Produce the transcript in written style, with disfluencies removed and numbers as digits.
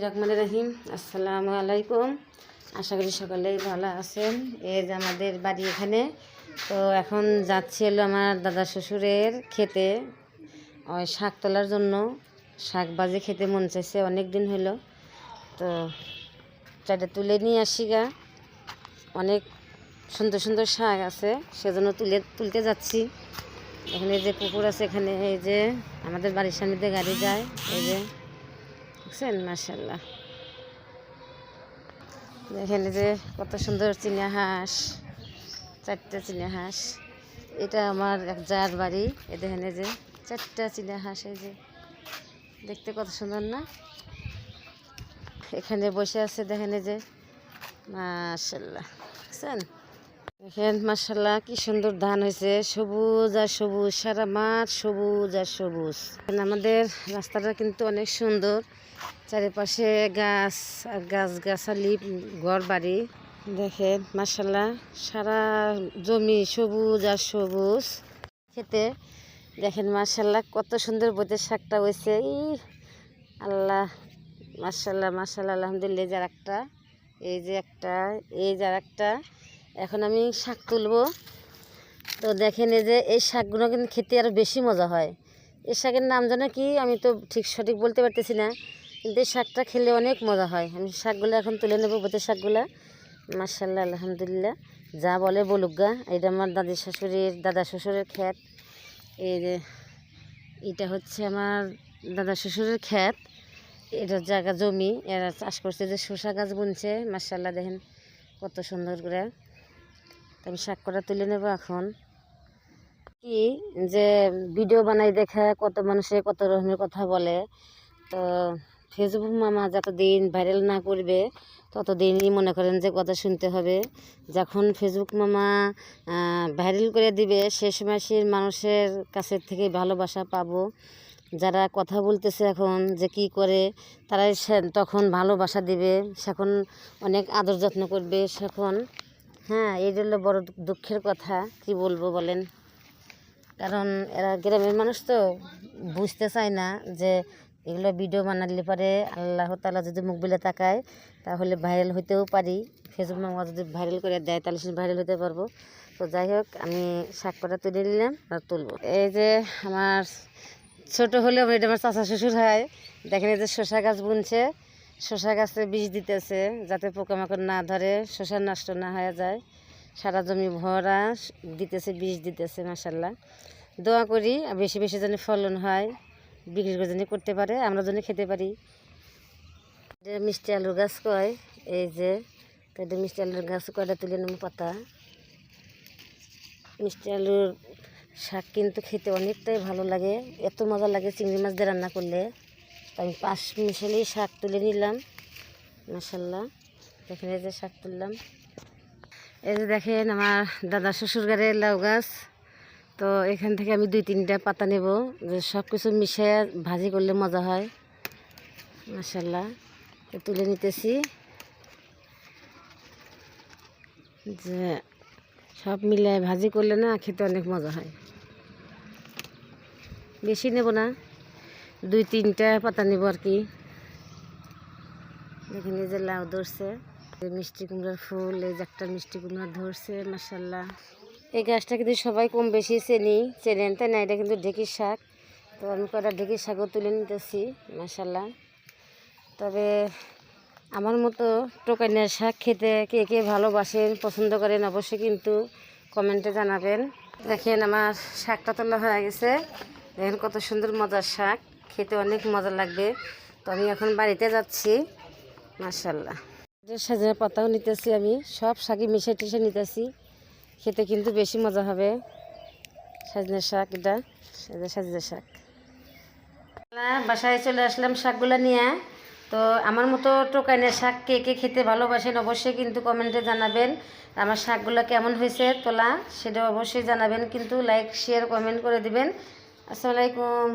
রহমানির রহিম। আসসালামু আলাইকুম। আশা করি সকলেই ভালো আছেন। এই যে আমাদের বাড়ি এখানে, তো এখন যাচ্ছি হলো আমার দাদা শ্বশুরের খেতে ওই শাক তোলার জন্য। শাক ভাজি খেতে মন চাইছে, অনেক দিন হলো, তো চারটা তুলে নিয়ে আসি গা। অনেক সুন্দর সুন্দর শাক আছে, সেজন্য তুলতে যাচ্ছি। এখানে যে পুকুর আছে, এখানে এই যে আমাদের বাড়ির সামনে দিয়ে গাড়ি যায়, এই যে দেখছেন, মাশাআল্লাহ। দেখেন যে কত সুন্দর চীনা হাঁস, 4টা চীনা হাঁস। এটা আমার এক জার বাড়ি। এ দেখেন যে 4টা চীনা হাঁস, এই যে দেখতে কত সুন্দর না। এখানে বসে আছে, দেখেন যে মাশাআল্লাহ, দেখছেন। দেখেন মাশাআল্লাহ কি সুন্দর ধান হয়েছে, সবুজ আর সবুজ, সারা মাঠ সবুজ আর সবুজ। আমাদের রাস্তাটা কিন্তু অনেক সুন্দর, চারিপাশে গাছ আর গাছগাছালি, ঘর বাড়ি। দেখেন মাশাআল্লাহ সারা জমি সবুজ আর সবুজ। খেতে দেখেন মাশাআল্লাহ কত সুন্দর বইতে শাকটা হয়েছে। আল্লাহ, মাশাআল্লাহ মাশাআল্লাহ, আলহামদুলিল্লাহ। যার একটা, এই যে একটা, এই যার একটা। এখন আমি শাক তুলবো। তো দেখেন এই যে এই শাকগুলো কিন্তু খেতে আরও বেশি মজা হয়। এই শাকের নাম জানো কি, আমি তো ঠিক সঠিক বলতে পারতেছি না, কিন্তু এই শাকটা খেলে অনেক মজা হয়। আমি শাকগুলো এখন তুলে নেবো, বইতে শাকগুলা। মাশাআল্লাহ আলহামদুলিল্লাহ, যা বলে বলুক গা। এটা আমার দাদা শ্বশুরের ক্ষেত। এই যে এটা হচ্ছে আমার দাদা শ্বশুরের ক্ষেত, এটা জায়গা জমি, এরা চাষ করছে, যে শসা গাছ বুনছে। মাশাআল্লাহ দেখেন কত সুন্দর করে। আমি শাক কটা তুলে নেব এখন। কি যে ভিডিও বানাই দেখে কত মানুষে কত রকমের কথা বলে, তো ফেসবুক মামা যতদিন ভাইরাল না করবে ততদিনই মনে করেন যে কথা শুনতে হবে। যখন ফেসবুক মামা ভাইরাল করে দিবে, সে সময় সে মানুষের কাছের থেকে ভালোবাসা পাবো। যারা কথা বলতেছে এখন যে কি করে, তারাই তখন ভালোবাসা দিবে, সেখন অনেক আদর যত্ন করবে সেখন। হ্যাঁ, এই হলো বড় দুঃখের কথা, কি বলবো বলেন। কারণ এরা গ্রামের মানুষ তো বুঝতে চায় না যে এগুলো ভিডিও বানালে পরে আল্লাহ তাআলা যদি মুখ বিলে তাকায় তাহলে ভাইরাল হইতেও পারি। ফেসবুক মামা যদি ভাইরাল করে দেয় তাহলে সে ভাইরাল হতে পারবো। তো যাই হোক, আমি শাক কটা তুলে নিলাম আর তুলবো। এই যে আমার ছোটো হলেও এটা আমার চাচা শ্বশুর হয়। দেখেন এই যে শসা গাছ বুনছে, শসা গাছে বীজ দিতেছে যাতে পোকামাকড় না ধরে, শসা নষ্ট না হয়ে যায়। সারা জমি ভরা দিতেছে, বীজ দিতেছে। মাশাআল্লাহ, দোয়া করি বেশি বেশি যেন ফলন হয়, বিক্রি করে যেন করতে পারে, আমরা যেন খেতে পারি। এটা মিষ্টি আলুর গাছ কয়, এই যে এটা মিষ্টি আলুর গাছ কয়টা তুলে নেব পাতা। মিষ্টি আলুর শাক কিন্তু খেতে অনেকটাই ভালো লাগে, এত মজা লাগে চিংড়ি মাছ দিয়ে রান্না করলে। তো আমি 5 মিশালি শাক তুলে নিলাম। মাশাআল্লাহ দেখেন এই যে শাক তুললাম। এই যে দেখেন আমার দাদা শ্বশুর ঘরের লাউ গাছ। তো এখান থেকে আমি 2-3টা পাতা নেব, যে সব কিছু মিশিয়ে ভাজি করলে মজা হয়। মাশাআল্লাহ তুলে নিতেছি, যে সব মিলে ভাজি করলে না খেতে অনেক মজা হয়। বেশি নেব না, 2-3টা পাতা নেব আর কি। দেখেন এই যে লাউ ধরছে, মিষ্টি কুমড়ার ফুল, এই যে একটা মিষ্টি কুমড়া ধরছে। মাশাআল্লাহ, এই গাছটা কিন্তু সবাই কম বেশি চেনেন, তাই না? এটা কিন্তু ঢেঁকির শাক। তো আমি কটা ঢেঁকির শাকও তুলে নিতেছি। মাশাআল্লাহ, তবে আমার মতো টোকাইনার শাক খেতে কে কে ভালোবাসেন, পছন্দ করেন, অবশ্যই কিন্তু কমেন্টে জানাবেন। দেখেন আমার শাকটা তোলা হয়ে গেছে, দেখেন কত সুন্দর মজার শাক, খেতে অনেক মজা লাগবে। তো আমি এখন বাড়িতে যাচ্ছি। মাশাআল্লাহ, সাজনা পাতাও নিতেছি, আমি সব শাকই মিশে টিশে নিতেছি, খেতে কিন্তু বেশি মজা হবে। সাজনা শাক, এটা সাজনা শাক। বাসায় চলে আসলাম শাকগুলা নিয়ে। তো আমার মতো টোকাইনের শাক কে কে খেতে ভালোবাসেন অবশ্যই কিন্তু কমেন্টে জানাবেন। আমার শাকগুলো কেমন হয়েছে তোলা সেটা অবশ্যই জানাবেন, কিন্তু লাইক শেয়ার কমেন্ট করে দিবেন। আসসালামু আলাইকুম।